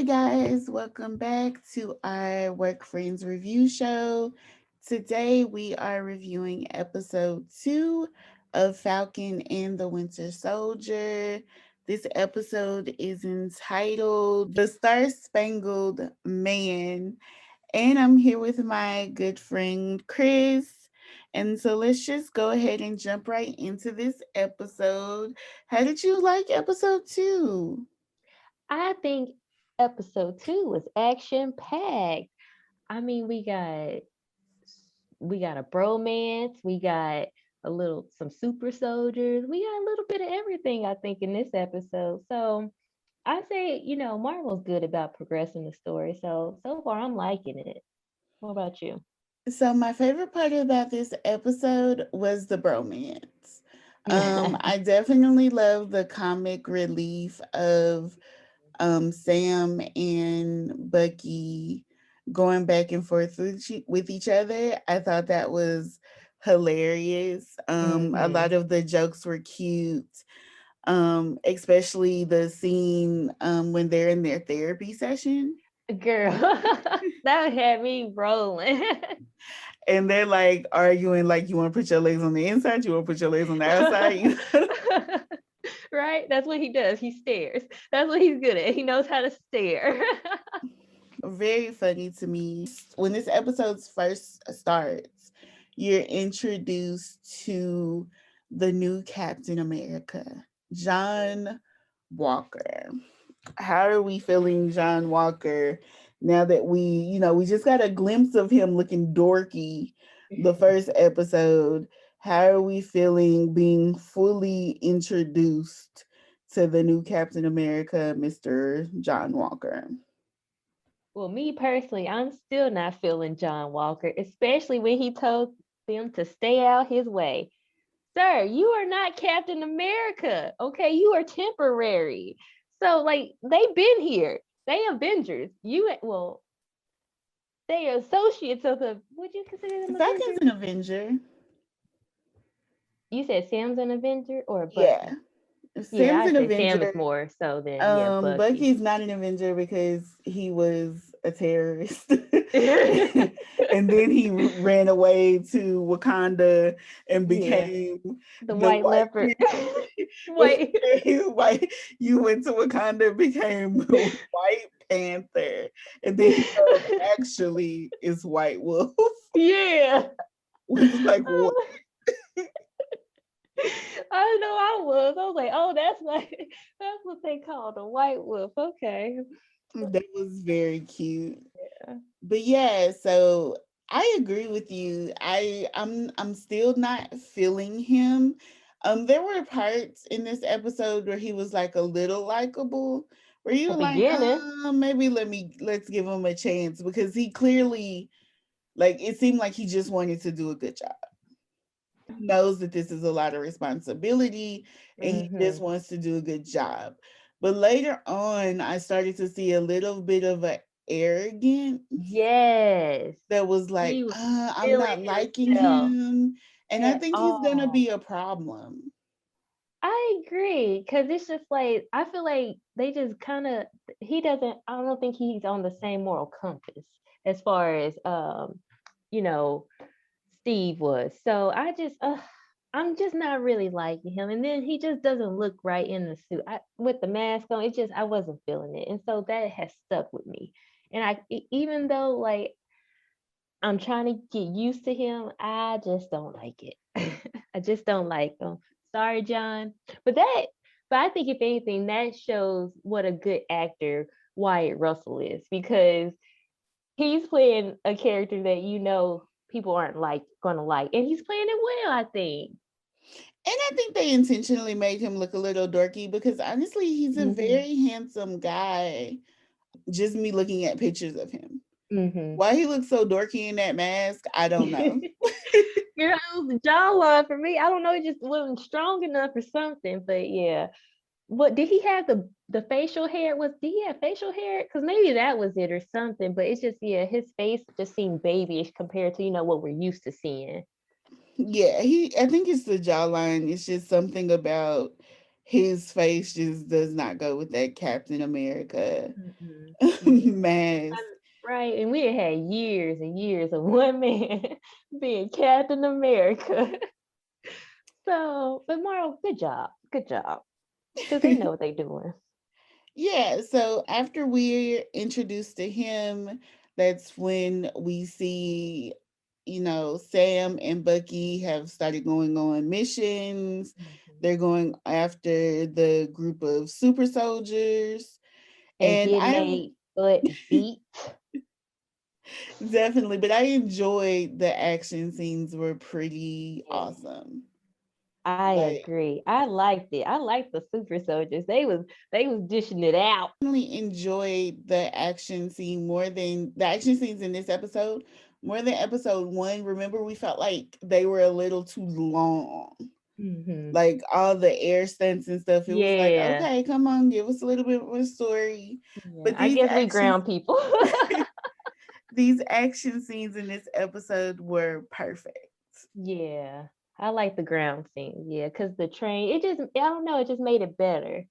Hi, guys. Welcome back to our WorkFriends review show. Today, we are reviewing episode 2 of Falcon and the Winter Soldier. This episode is entitled The Star-Spangled Man. And I'm here with my good friend, Chris. And so let's just go ahead and jump right into this episode. How did you like episode 2? I think episode 2 was action packed. I mean, we got a bromance, we got a little some super soldiers, we got a little bit of everything. I think in this episode. So I say, Marvel's good about progressing the story. So far, I'm liking it. What about you? So my favorite part about this episode was the bromance. I definitely love the comic relief of Sam and Bucky going back and forth with each other. I thought that was hilarious. A hmm lot of the jokes were cute. Especially the scene when they're in their therapy session Girl, that had me rolling. and they're like arguing like you want to put your legs on the inside, you want to put your legs on the outside. Right? That's what he does. He stares. That's what he's good at. He knows how to stare. Very funny to me. When this episode first starts, you're introduced to the new Captain America, John Walker. How are we feeling John Walker now that we just got a glimpse of him looking dorky the first episode? How are we feeling being fully introduced to the new Captain America, Mr. John Walker? Well, me personally, I'm still not feeling John Walker, especially when he told them to stay out his way. Sir, you are not Captain America. Okay, you are temporary. So like they've been here. They Avengers. They are associates of the would you consider them Falcon's Avengers? an Avenger. You said Sam's an Avenger or Yeah. Bucky? Yeah, Sam's I'd an say Sam is Avenger. more so than Bucky. Bucky's not an Avenger because he was a terrorist. And then he ran away to Wakanda and Yeah, became the the white white leopard. Wait. became white. You went to Wakanda and became White Panther. And then he actually is White Wolf. Yeah. Was like what? I know I was. I was like, oh, that's what they call the white wolf. Okay. That was very cute. Yeah. But yeah, so I agree with you. I'm still not feeling him. There were parts in this episode where he was like a little likable, where you The were like, beginning. maybe let's give him a chance because he clearly like it seemed like he just wanted to do a good job. He knows that this is a lot of responsibility and he just hmm wants to do a good job. But later on, I started to see a little bit of an arrogance Yes. that was like, He was I'm feeling not liking himself him. And I at think he's gonna all. be a problem. I agree. Cause it's just like I feel like they just kinda he doesn't I don't think he's on the same moral compass as far as you know, Steve was. So I'm just not really liking him. And then he just doesn't look right in the suit. With the mask on, I wasn't feeling it. And so that has stuck with me. And even though like I'm trying to get used to him, I just don't like it. I just don't like him. Sorry, John. But that but I think if anything, that shows what a good actor Wyatt Russell is because he's playing a character that people aren't like gonna like, and he's playing it well. I think. And I think they intentionally made him look a little dorky because honestly, he's a hmm very handsome guy. Just me looking at pictures of him. hmm Why he looks so dorky in that mask, I don't know. Girl, it was the jawline for me. I don't know, it just wasn't strong enough or something. But yeah, what did he have the facial hair? Did he have facial hair? Because maybe that was it or something. But it's just his face just seemed babyish compared to what we're used to seeing. Yeah, I think it's the jawline. It's just something about his face just does not go with that Captain America Mm-mm. Yeah. mask. Right. And we had years and years of one man being Captain America. So, but Marvel, good job. Good job. Because they know what they're doing. Yeah, so after we're introduced to him, that's when we see, Sam and Bucky have started going on missions. Mhm. They're going after the group of super soldiers. And And getting I they butt beat. definitely, but I enjoyed the action scenes were pretty Yeah. awesome. I Like, agree. I liked it. I liked the super soldiers. They was dishing it out. really enjoyed the action scenes in this episode more than episode one. Remember, we felt like they were a little too long. Hmm. Like all the air stunts and stuff. It was like, Yeah. okay, come on, give us a little bit more story. Yeah. But I guess we ground people. these action scenes in this episode were perfect. Yeah. I like the ground scene. Yeah, because the train, it just, I don't know, it just made it better.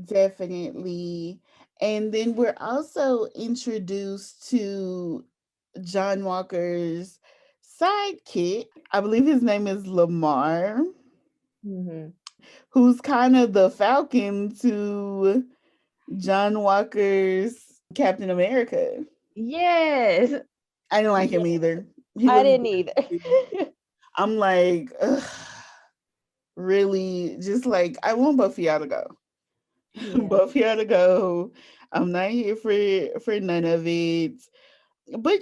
Definitely. And then we're also introduced to John Walker's sidekick. I believe his name is Lamar, Hmm. who's kind of the Falcon to John Walker's Captain America. Yes. I didn't like him Yeah. either. He I looks didn't either. boring. I'm like, ugh, really, just like I want both of y'all to go. Yeah. Both of y'all to go. I'm not here for none of it. But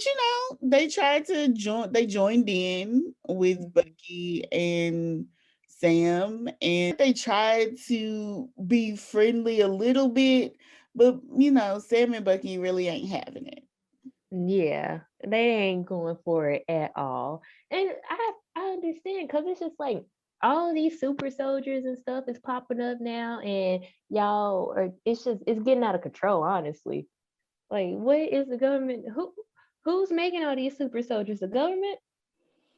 they tried to join. They joined in with Hmm. Bucky and Sam, and they tried to be friendly a little bit. But Sam and Bucky really ain't having it. Yeah, they ain't going for it at all. And I understand because it's just like all of these super soldiers and stuff is popping up now, and y'all are it's getting out of control, honestly. Like, what is the government? Who's making all these super soldiers? The government?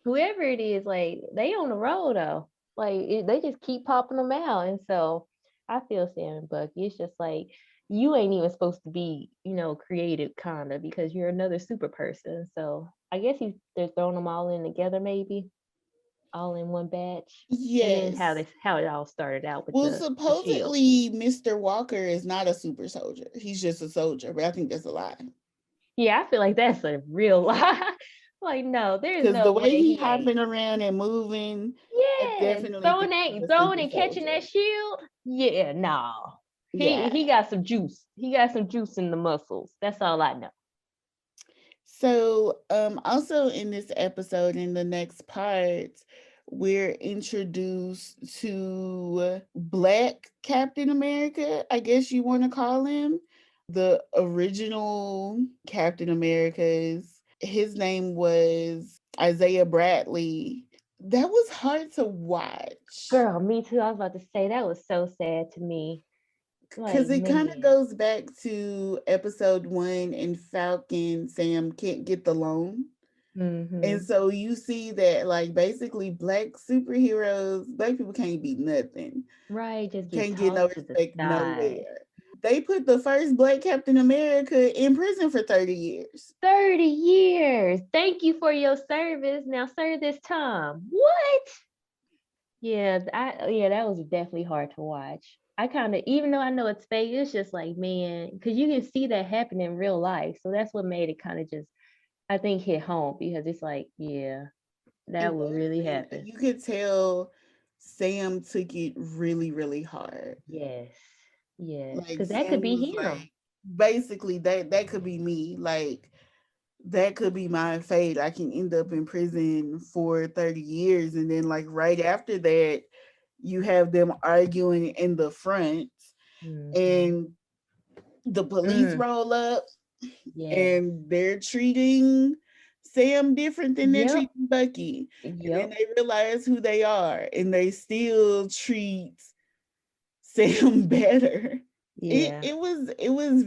Whoever it is, like they on the road though. Like they just keep popping them out, and so I feel Sam and Bucky. It's just like you ain't even supposed to be, creative kind of because you're another super person. So I guess they're throwing them all in together, maybe all in one batch. And then Yes. how it all started out with Well, the shield. supposedly Mr. Walker is not a super soldier. He's just a soldier, but I think that's a lie. Yeah, I feel like that's a real lie. Like, no, there's Because the no way way he he ain't. hopping around and moving, I Yeah, definitely think he's a throwing super and catching soldier. that shield. Yeah, no. Yeah. He got some juice. He got some juice in the muscles. That's all I know. So, also in this episode, in the next part, we're introduced to Black Captain America, I guess you want to call him. The original Captain America's, his name was Isaiah Bradley. That was hard to watch Girl, me too. I was about to say that was so sad to me. because Like, it kind of man. goes back to episode one in Falcon. Sam can't get the loan. And Mm-hmm. so you see that like basically black people can't be nothing. Right, just get Can't get no tossed to the respect side. nowhere. They put the first black Captain America in prison for 30 years. 30 years. Thank you for your service. Now serve this time. What? Yeah, that was definitely hard to watch. I kind of, even though I know it's fake, it's just like, man, because you can see that happen in real life. So that's what made it kind of just, I think, hit home because it's like, yeah, It that would was, really and happen. you could tell Sam took it really, really hard. Yes, yes, Like because that could Sam be was him. like, basically that could be me. Like that could be my fate. I can end up in prison for 30 years. And then, like, right after that, you have them arguing in the front, Hmm. and the police Mm, roll up yes. and they're treating Sam different than they're Yep. treating Bucky. And then Yep. they realize who they are and they still treat Sam better. Yeah. It was it was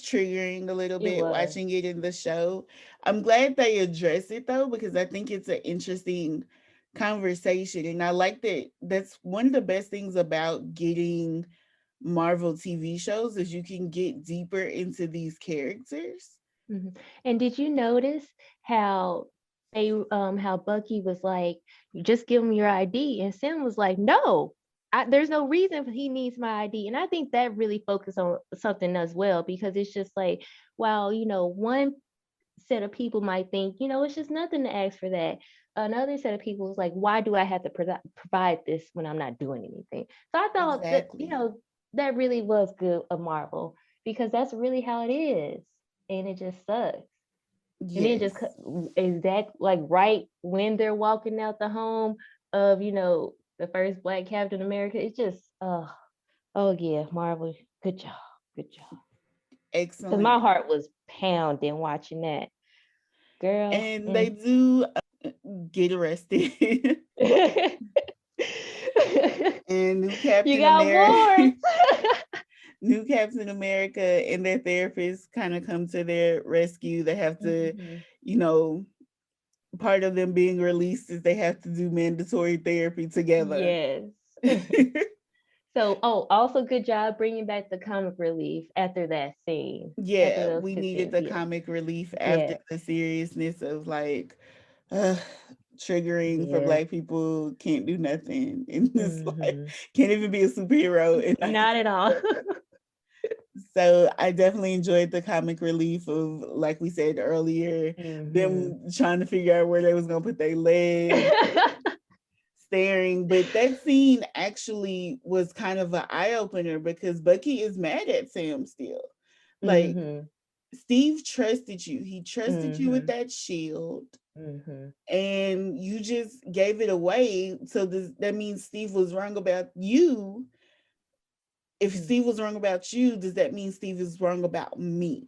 triggering a little It bit was. watching it in the show. I'm glad they address it though because I think it's an interesting conversation. And I like that. That's one of the best things about getting Marvel TV shows is you can get deeper into these characters. Mhm. And did you notice how how Bucky was like, "You just give him your ID," and Sam was like, "No, there's no reason he needs my ID." And I think that really focused on something as well, because it's just like, while one set of people might think, it's just nothing to ask for that. Another set of people is like, why do I have to provide this when I'm not doing anything? So I thought that, Exactly. that really was good of Marvel, because that's really how it is. And it just sucks. And then just Yes. exact, like right when they're walking out the home of, the first Black Captain America, it's just, oh yeah, Marvel, good job, good job. Because my Excellent. heart was pounding watching that, girl. And they do get arrested. And new You Captain got America, warned. new Captain America and their therapist kind of come to their rescue. They have to, Mhm. you know, part of them being released is they have to do mandatory therapy together. Yes. So, oh, also good job bringing back the comic relief after that scene, after Yeah, those we two needed scenes. the Yeah. comic relief after Yeah. the seriousness of like uh, triggering for Yeah. black people can't do nothing in this life, Hmm. can't even be a superhero and not Not at all. so I definitely enjoyed the comic relief of, like we said earlier, Hmm. them trying to figure out where they was gonna put their leg, staring. But that scene actually was kind of an eye opener because Bucky is mad at Sam still. Like Hmm. Steve trusted you. He trusted you with Hmm. that shield, Hmm. and you just gave it away. So that means Steve was wrong about you. If Steve was wrong about you, does that mean Steve is wrong about me?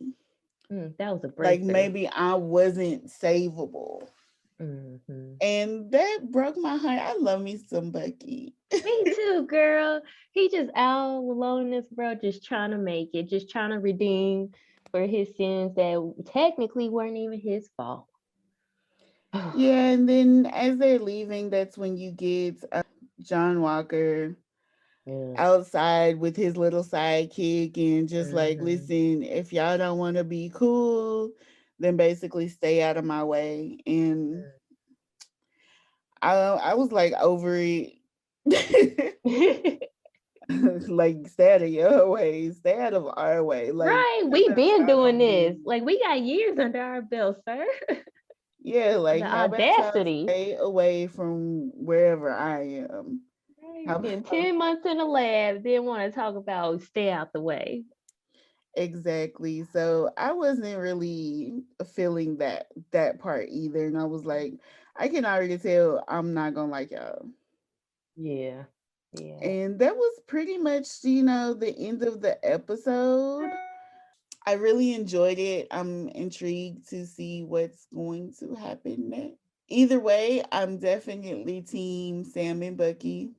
That was a Like breakthrough. maybe I wasn't savable. Hmm. And that broke my heart. I love me some Bucky. Me too, girl. He just out alone in this world, just trying to make it, just trying to redeem for his sins that technically weren't even his fault. Yeah, and then as they're leaving, that's when you get John Walker Yeah. outside with his little sidekick and just like, Hmm. listen, if y'all don't want to be cool, then basically stay out of my way. And I was like over it. Like stay out of your way, stay out of our way. Like Right, what we else been y'all doing gonna this. do? Like we got years under our belt, sir. Yeah, The like how about y'all audacity. stay away from wherever I am? Right, How spent about 10 months in the lab, didn't want to talk about stay out the way. exactly? So I wasn't really feeling that part either, and I was like, I can already tell I'm not gonna like y'all. Yeah, yeah. And that was pretty much, the end of the episode. I really enjoyed it. I'm intrigued to see what's going to happen next. Either way, I'm definitely team Sam and Bucky.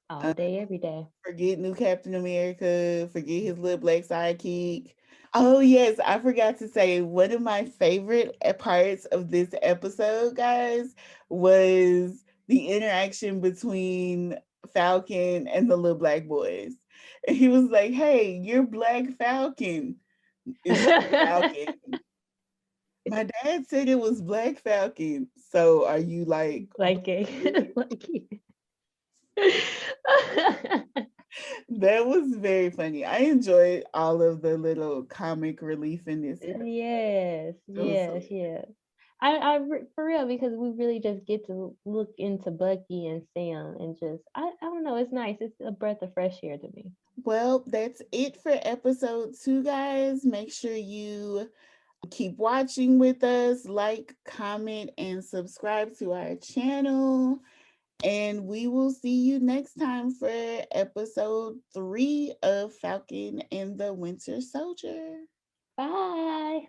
All Uh, day, every day. Forget new Captain America, forget his little black sidekick. Oh, yes, I forgot to say one of my favorite parts of this episode, guys, was the interaction between Falcon and the little black boys. And he was like, hey, you're Black Falcon. It's Falcon. My dad said it was Black Falcon. So are you like Like it. Like it. that was very funny. I enjoyed all of the little comic relief in this. Yes, It was yes, hilarious. yes. For real, because we really just get to look into Bucky and Sam, and just I don't know, it's nice. It's a breath of fresh air to me. Well, that's it for episode 2, guys. Make sure you keep watching with us, like, comment, and subscribe to our channel. And we will see you next time for episode 3 of Falcon and the Winter Soldier. Bye.